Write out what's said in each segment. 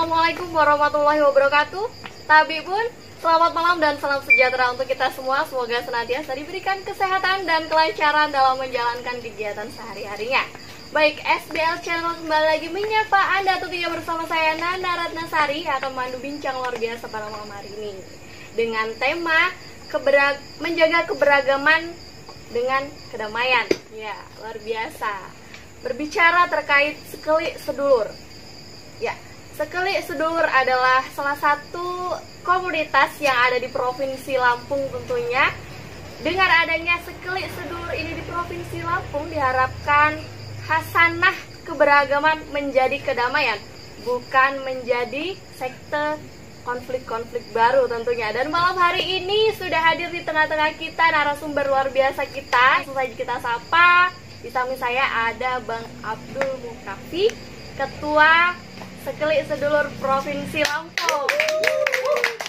Assalamualaikum warahmatullahi wabarakatuh. Tabi pun, selamat malam dan salam sejahtera untuk kita semua. Semoga senantiasa diberikan kesehatan dan kelancaran dalam menjalankan kegiatan sehari-harinya. Baik, SBL Channel kembali lagi menyapa Anda tentunya bersama saya Nana Ratnasari akan memandu bincang luar biasa pada malam hari ini dengan tema menjaga keberagaman dengan kedamaian. Ya, luar biasa. Berbicara terkait Sekeli Sedulur. Ya, Sekeli Sedulur adalah salah satu komunitas yang ada di Provinsi Lampung tentunya. Dengan adanya Sekeli Sedulur ini di Provinsi Lampung diharapkan hasanah keberagaman menjadi kedamaian, bukan menjadi sekte konflik-konflik baru tentunya. Dan malam hari ini sudah hadir di tengah-tengah kita narasumber luar biasa kita. Langsung saja kita sapa. Di samping saya ada Bang Abdul Mukafi, Ketua Sekeli Sedulur Provinsi Lampung.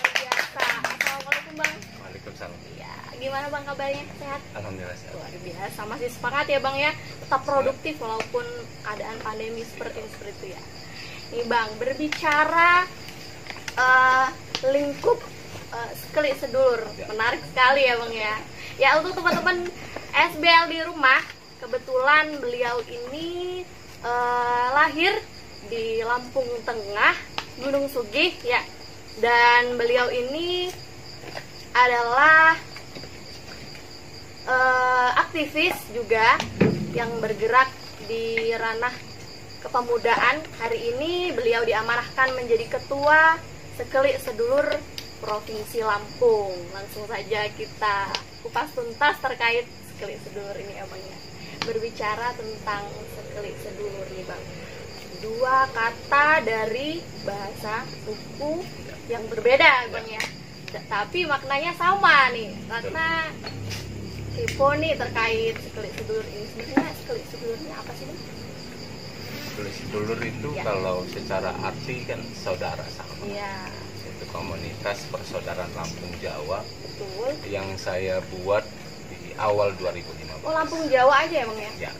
Biasa. Assalamualaikum Bang. Waalaikumsalam. Ya, gimana Bang kabarnya? Sehat? Alhamdulillah sehat. Luar biasa. Masih semangat ya Bang ya. Tetap produktif walaupun keadaan pandemi seperti itu ya. Nih Bang, berbicara lingkup Sekeli Sedulur, menarik sekali ya Bang ya. Ya, untuk teman-teman SBL di rumah, kebetulan beliau ini lahir di Lampung Tengah, Gunung Sugih ya. Dan beliau ini adalah aktivis juga yang bergerak di ranah kepemudaan. Hari ini beliau diamanahkan menjadi ketua Sekeli Sedulur Provinsi Lampung. Langsung saja kita kupas tuntas terkait Sekeli Sedulur ini ya Bang ya. Berbicara tentang Sekeli Sedulur nih Bang, dua kata dari bahasa suku yang berbeda Bang ya, tapi maknanya sama nih. Karena kepo nih terkait Sekeli Sedulur ini. Sebenarnya Sekeli Sedulur ini apa sih Bang? Sekeli Sedulur itu ya, kalau secara arti kan saudara sama ya. Itu komunitas persaudaraan Lampung Jawa. Betul. Yang saya buat di awal 2015. Oh, Lampung Jawa aja ya Bang ya? Ya.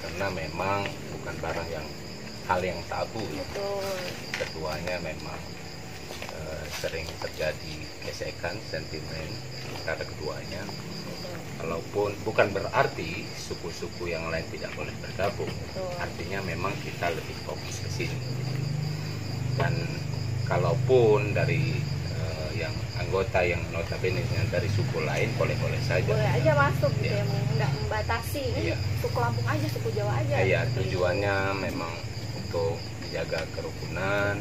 Karena memang bukan barang yang hal yang tabu. Betul. Keduanya memang sering terjadi gesekan sentimen antara keduanya. Walaupun bukan berarti suku-suku yang lain tidak boleh bergabung. Betul. Artinya memang kita lebih fokus ke sini. Dan kalaupun dari yang anggota yang notabene dari suku lain boleh-boleh saja. Boleh aja masuk gitu ya, nggak membatasi. Ini suku Lampung aja, suku Jawa aja. Iya, tujuannya memang untuk menjaga kerukunan,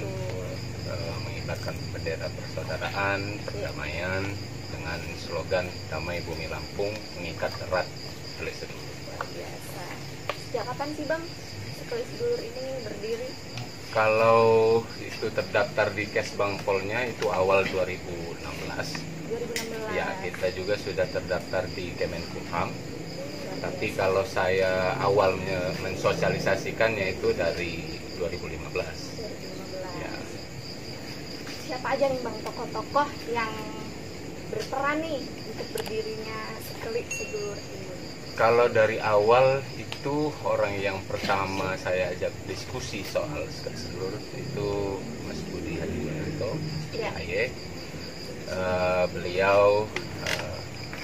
mengibarkan bendera persaudaraan, perdamaian dengan slogan Damai Bumi Lampung, mengikat erat Sekeli Sedulur. Luar biasa. Sejak kapan sih Bang Sekeli Sedulur ini berdiri? Kalau itu terdaftar di Kesbangpolnya itu awal 2016. 2016. Ya, kita juga sudah terdaftar di Kemenkumham. Tapi kalau saya awalnya mensosialisasikannya itu dari 2015. 2015. Ya. Siapa aja nih Bang tokoh-tokoh yang berperan nih untuk berdirinya Sekeli Sedulur ini? Kalau dari awal itu orang yang pertama saya ajak diskusi soal Sekeli Sedulur itu Mas Budi Hadiwianto, ya. AY. Beliau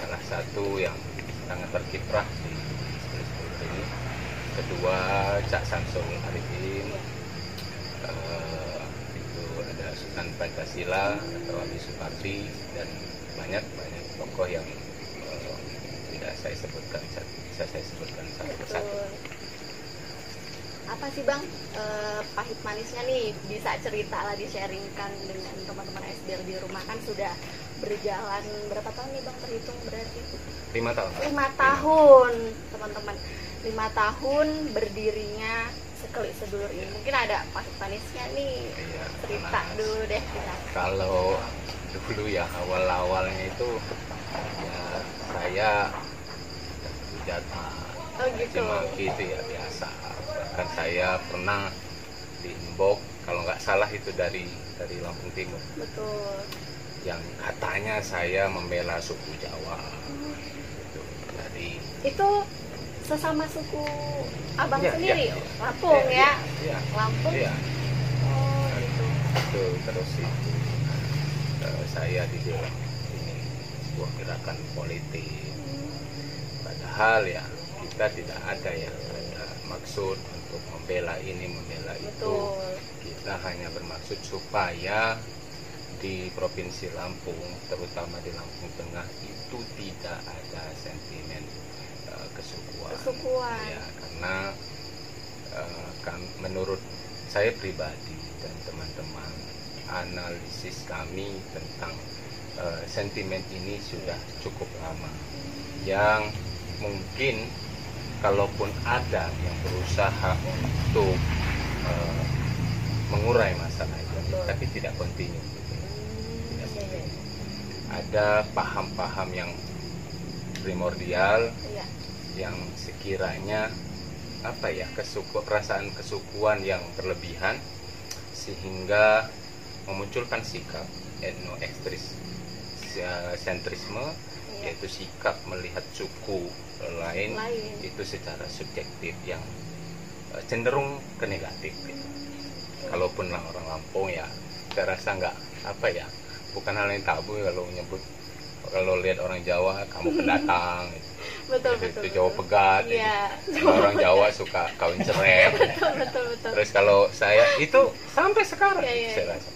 salah satu yang sangat berkiprah di Sekeli Sedulur ini. Kedua Cak Samsul Arifin, itu ada Sultan Pancasila atau Abi Supardi, dan banyak tokoh yang tidak saya sebutkan, bisa saya sebutkan satu persatu. Apa sih Bang pahit manisnya nih, bisa cerita lah, di-sharingkan dengan teman-teman SBL di rumah. Kan sudah berjalan berapa tahun nih Bang, terhitung berarti 5 tahun. 5 tahun teman-teman, 5 tahun berdirinya Sekeli Sedulur ini. Mungkin ada pahit manisnya nih, cerita dulu deh kita. Kalau dulu ya awal-awalnya itu ya saya gitu. Itu ya biasa. Bahkan saya pernah diimbok, kalau nggak salah itu dari Lampung Timur. Betul. Yang katanya saya membela suku Jawa. Gitu. Jadi itu sesama suku Abang ya, sendiri, ya, Lampung ya, ya, Lampung. Ya. itu terus itu saya dibilang ini sebuah gerakan politik, padahal ya kita tidak ada yang ada maksud untuk membela ini membela itu. Betul. Kita hanya bermaksud supaya di Provinsi Lampung, terutama di Lampung Tengah, itu tidak ada sentimen kesukuan. Ya, karena menurut saya pribadi dan teman-teman, analisis kami tentang sentimen ini sudah cukup lama, yang mungkin kalaupun ada yang berusaha untuk mengurai masalah itu, tapi tidak kontinu. Ada paham-paham yang primordial, yang sekiranya perasaan kesukuan yang berlebihan sehingga memunculkan sikap etno-sentrisme, yaitu sikap melihat suku lain itu secara subjektif yang cenderung ke negatif gitu. Kalaupun orang Lampung ya saya rasa bukan hal yang tabu kalau lihat orang Jawa kamu pendatang gitu. Betul. Itu Jawa pegat gitu. Orang Jawa suka kawin cerai betul. Terus kalau saya itu sampai sekarang saya rasa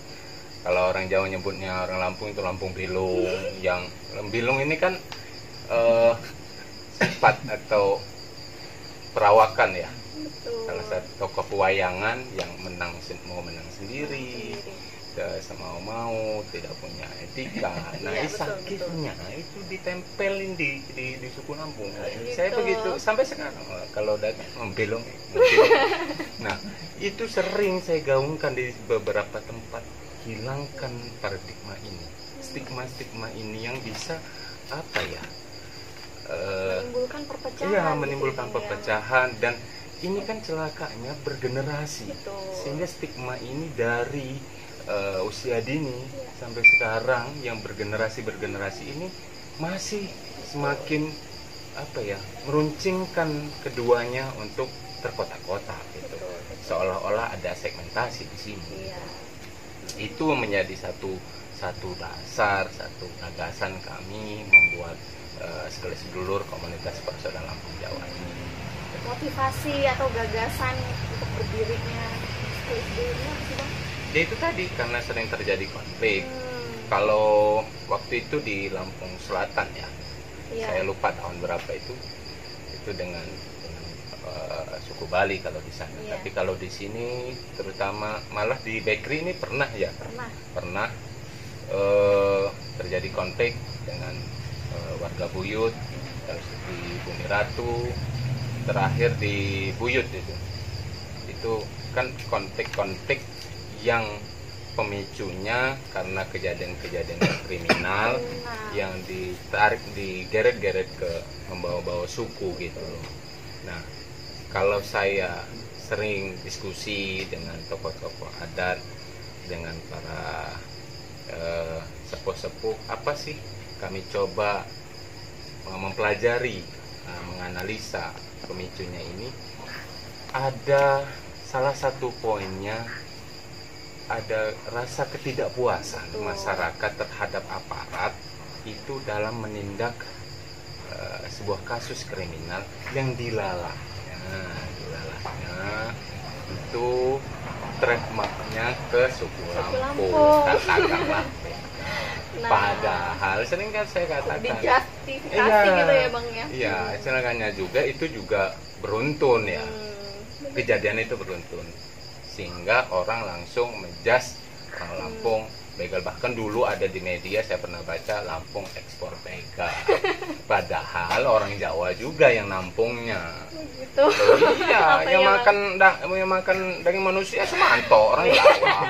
kalau orang Jawa nyebutnya orang Lampung itu Lampung Bilung. Yang Bilung ini kan sifat atau perawakan ya. Betul. Salah satu tokoh pewayangan yang mau menang sendiri, mau tidak punya etika. Nah, sakitnya itu ditempelin di suku Lampung. Saya begitu sampai sekarang kalau datang membelong. Nah, itu sering saya gaungkan di beberapa tempat, hilangkan paradigma ini, stigma ini yang bisa menimbulkan perpecahan. Iya, menimbulkan perpecahan dan ini kan celakanya bergenerasi. Sehingga stigma ini dari usia dini sampai sekarang yang bergenerasi ini masih semakin meruncingkan keduanya untuk terkotak-kotak gitu. Seolah-olah ada segmentasi di sini. Itu menjadi satu dasar, satu gagasan kami membuat sedulur komunitas persaudaraan Lampung Jawa ini. Motivasi atau gagasan untuk berdirinya sedulurnya apa sih, Bang? Ya itu tadi, karena sering terjadi konflik. Kalau waktu itu di Lampung Selatan saya lupa tahun berapa itu dengan suku Bali kalau di sana. Tapi kalau di sini, terutama malah di Bekri ini pernah terjadi konflik dengan warga Buyut, terus di Bumi Ratu, terakhir di Buyut itu kan konflik yang pemicunya karena kejadian-kejadian kriminal yang digeret-geret ke membawa-bawa suku gitu loh. Nah, kalau saya sering diskusi dengan tokoh-tokoh adat, dengan para sepuh-sepuh, apa sih kami coba mempelajari, menganalisa pemicunya ini, ada salah satu poinnya, ada rasa ketidakpuasan masyarakat terhadap aparat itu dalam menindak sebuah kasus kriminal yang dilalahnya itu trademarknya ke suku Lampung, katakanlah. Padahal sering kan saya katakan dijustifikasi gitu ya, Bang ya. Iya, celakanya juga itu juga beruntun ya. Kejadian itu beruntun sehingga orang langsung menjas orang Lampung begal. Bahkan dulu ada di media saya pernah baca Lampung ekspor begal. Padahal orang Jawa juga yang nampungnya. Gitu. Iya, yang makan daging manusia Semanto orang Jawa.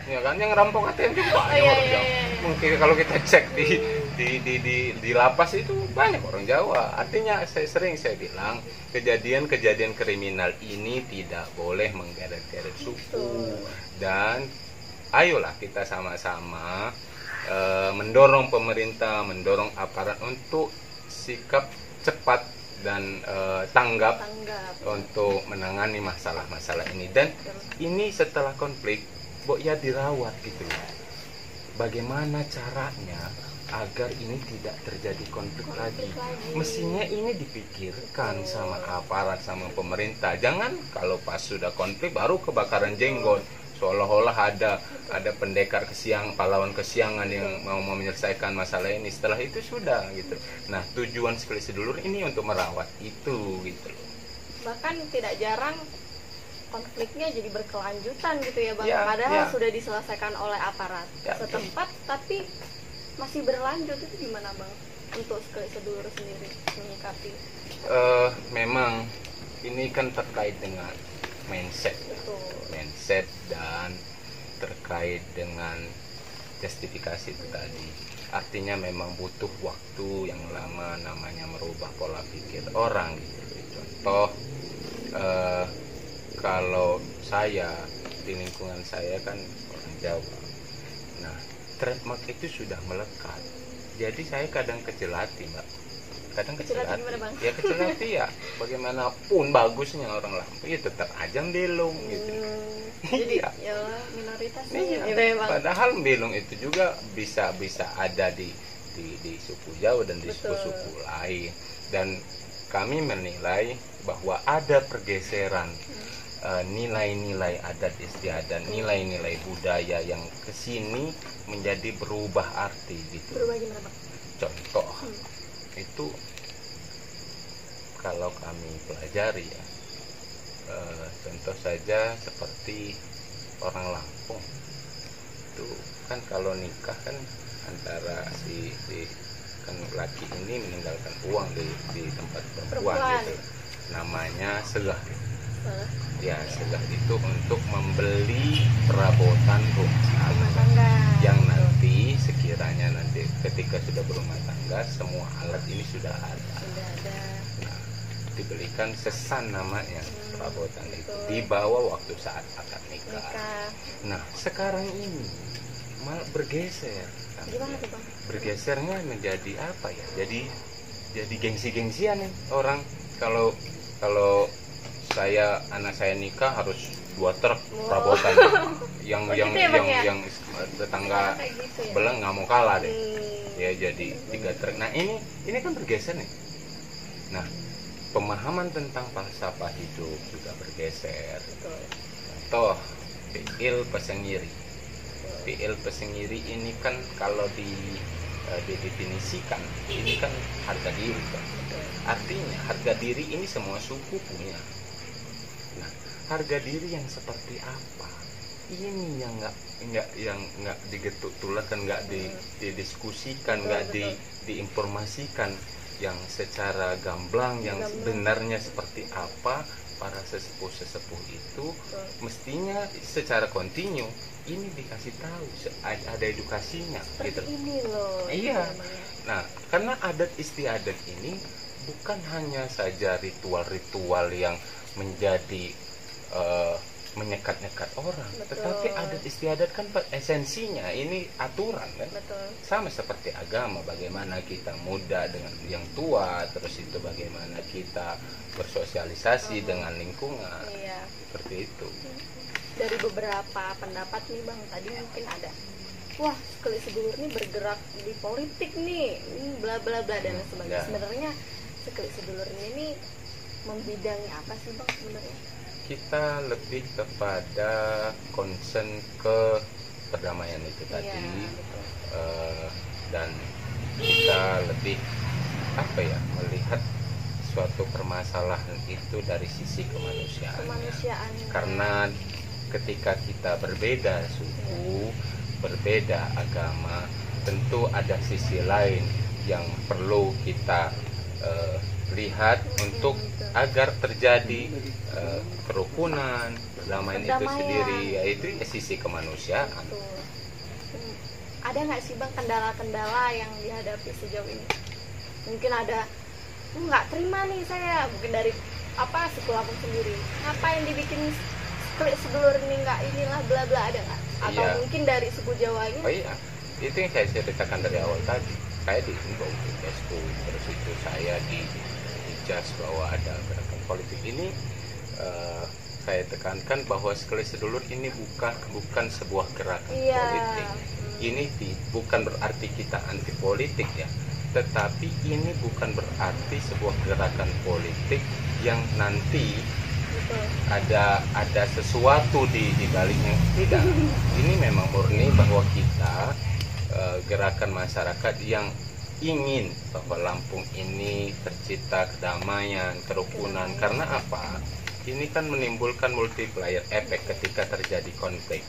Ya kan, yang rampok ATM juga banyak orang Jawa. Mungkin kalau kita cek di lapas itu banyak orang Jawa. Artinya saya bilang kejadian-kejadian kriminal ini tidak boleh menggeret-geret suku, dan ayolah kita sama-sama mendorong pemerintah, mendorong aparat untuk sikap cepat dan tanggap untuk menangani masalah-masalah ini. Dan ini setelah konflik ya dirawat gitu loh. Bagaimana caranya agar ini tidak terjadi konflik lagi. Mestinya ini dipikirkan sama aparat, sama pemerintah. Jangan kalau pas sudah konflik baru kebakaran jenggot, seolah-olah ada pendekar pahlawan kesiangan yang mau menyelesaikan masalah ini. Setelah itu sudah gitu. Nah, tujuan sekali sedulur ini untuk merawat itu gitu. Bahkan tidak jarang konfliknya jadi berkelanjutan gitu ya Bang. Padahal sudah diselesaikan oleh aparat setempat, tapi masih berlanjut. Itu gimana Bang untuk sekali sedulur sendiri menyikapi? Memang ini kan terkait dengan mindset. Betul. Mindset dan terkait dengan justifikasi itu tadi. Artinya memang butuh waktu yang lama namanya merubah pola pikir orang gitu. Contoh kalau saya di lingkungan saya kan orang Jawa. Nah, trademark itu sudah melekat. Jadi saya kadang kecil hati, Mbak. Kadang kecil hati. Ya kecil hati ya. Bagaimanapun bagusnya orang Lampung ya tetap aja belong gitu. Jadi ya minoritas gitu ya, Bang. Padahal belong itu juga bisa ada di suku Jawa dan di suku-suku lain. Dan kami menilai bahwa ada pergeseran nilai-nilai adat istiadat, nilai-nilai budaya yang kesini menjadi berubah arti gitu. Berubah gimana, Bang? Contoh itu kalau kami pelajari ya, contoh saja seperti orang Lampung itu kan kalau nikah kan antara si kan laki ini meninggalkan uang di tempat perempuan gitu. Namanya segah. Ya, segah itu untuk membeli perabotan rumah tangga yang nanti sekiranya nanti ketika sudah berumah tangga semua alat ini sudah ada. Nah, dibelikan sesan namanya perabotan itu dibawa waktu saat akad nikah. Nah, sekarang ini malah bergeser. Gimana tuh, Bang? Bergesernya menjadi apa ya? Jadi gengsi-gengsian nih orang kalau anak saya nikah harus 2 truk perabotan yang tetangga sebelah nggak mau kalah deh. Ya jadi 3 truk. Nah ini kan bergeser nih. Nah pemahaman tentang falsafah hidup juga bergeser. Contoh Piil Pesengiri. Piil Pesengiri ini kan kalau didefinisikan ini kan harga diri kan. Artinya harga diri ini semua suku punya. Nah, harga diri yang seperti apa? Ini yang nggak digetuk tularkan, nggak didiskusikan, nggak diinformasikan yang secara gamblang, yang sebenarnya seperti apa. Para sesepuh itu mestinya secara kontinu ini dikasih tahu, ada edukasinya seperti gitu. Ini loh. Iya. Nah, karena adat istiadat ini bukan hanya saja ritual-ritual yang menjadi menyekat-nyekat orang. Betul. Tetapi adat istiadat kan esensinya ini aturan kan. Betul. Sama seperti agama, bagaimana kita muda dengan yang tua, terus itu bagaimana kita bersosialisasi dengan lingkungan. Iya. Seperti itu. Dari beberapa pendapat nih Bang, tadi mungkin ada wah sekali sedulur nih bergerak di politik nih, bla bla bla dan sebagainya. Sebenarnya sekali sedulur ini membidangi apa sih Bang sebenarnya? Kita lebih kepada concern ke perdamaian itu tadi, dan kita lebih melihat suatu permasalahan itu dari sisi kemanusiaan. Karena ketika kita berbeda suku, berbeda agama, tentu ada sisi lain yang perlu kita lihat untuk agar terjadi kerukunan, perdamaian itu sendiri, yaitu sisi kemanusiaan. Ada nggak sih Bang kendala-kendala yang dihadapi sejauh ini? Mungkin ada nggak terima nih saya, mungkin dari suku Lampung sendiri, apa yang dibikin sedulur ini nggak inilah bla bla, ada nggak? Atau mungkin dari suku Jawanya? Oh iya, itu yang saya ceritakan dari awal tadi. Saya diimbau di Facebook, terus itu saya di jas bahwa ada gerakan politik ini. saya tekankan bahwa sekali sedulur ini bukan sebuah gerakan politik. Ini bukan berarti kita anti politik ya, tetapi ini bukan berarti sebuah gerakan politik yang nanti ada sesuatu di baliknya. Tidak. Ini memang murni bahwa kita gerakan masyarakat yang ingin bahwa Lampung ini tercipta kedamaian, kerukunan. Karena apa? Ini kan menimbulkan multiplier efek ketika terjadi konflik.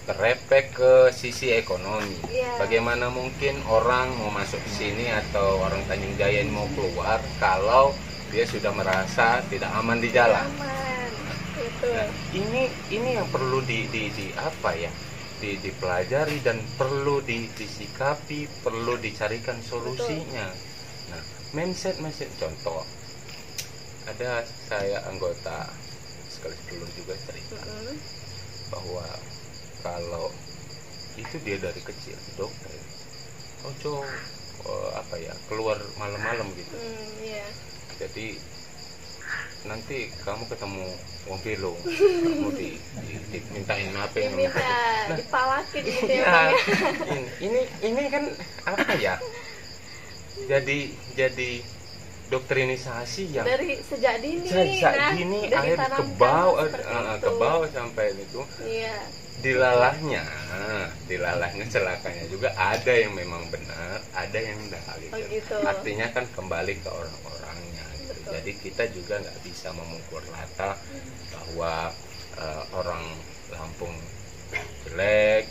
Berefek ke sisi ekonomi. Bagaimana mungkin orang mau masuk ke sini atau orang Tanjung Jaya ini mau keluar kalau dia sudah merasa tidak aman di jalan. Nah, ini yang perlu dipelajari dan perlu disikapi, perlu dicarikan solusinya. Nah, mindset contoh. Ada saya anggota sekali dulu juga cerita bahwa kalau itu dia dari kecil dokter, keluar malam-malam gitu. Jadi nanti kamu ketemu wong pilung, kamu dimintain apa yang dipalakin gitu ya. Ini kan apa ya? Jadi doktrinisasi yang dari sejak dini akhirnya ke bawah sampai itu. Dilalahnya celakanya juga ada yang memang benar, ada yang enggak gitu. Artinya kan kembali ke orang-orangnya gitu. Jadi kita juga nggak bisa memukul rata bahwa orang Lampung jelek,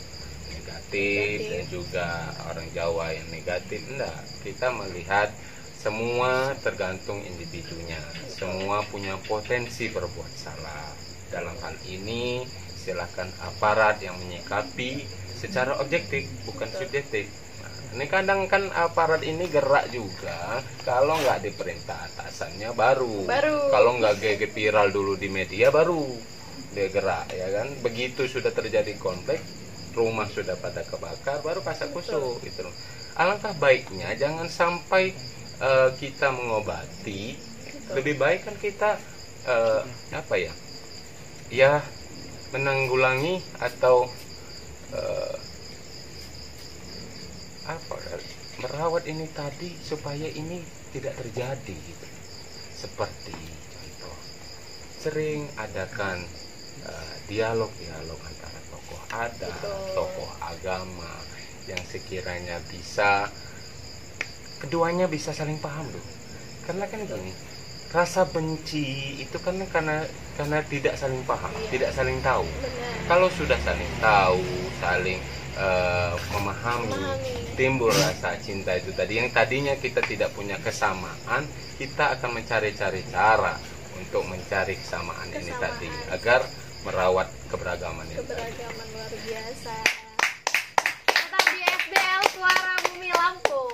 negatif, dan juga orang Jawa yang negatif. Enggak, kita melihat semua tergantung individunya. Semua punya potensi berbuat salah. Dalam hal ini silakan aparat yang menyikapi secara objektif, bukan subjektif. Nah, ini kadang kan aparat ini gerak juga kalau nggak diperintah atasannya baru. Kalau nggak viral dulu di media baru dia gerak, ya kan? Begitu sudah terjadi konflik, rumah sudah pada kebakar, baru kasak kusuk gitu. Alangkah baiknya jangan sampai kita mengobati, lebih baik kan kita menanggulangi atau merawat ini tadi supaya ini tidak terjadi gitu. Seperti contoh sering adakan dialog antara tokoh adat, tokoh agama yang sekiranya bisa keduanya bisa saling paham loh. Karena kan gini, rasa benci itu kan karena tidak saling paham, tidak saling tahu. Kalau sudah saling tahu, saling memahami, timbul rasa cinta itu tadi. Yang tadinya kita tidak punya kesamaan, kita akan mencari-cari cara untuk mencari kesamaan ini tadi, agar merawat keberagaman ini. Keberagaman luar biasa. Tetap di FBL Suara Bumi Lampung.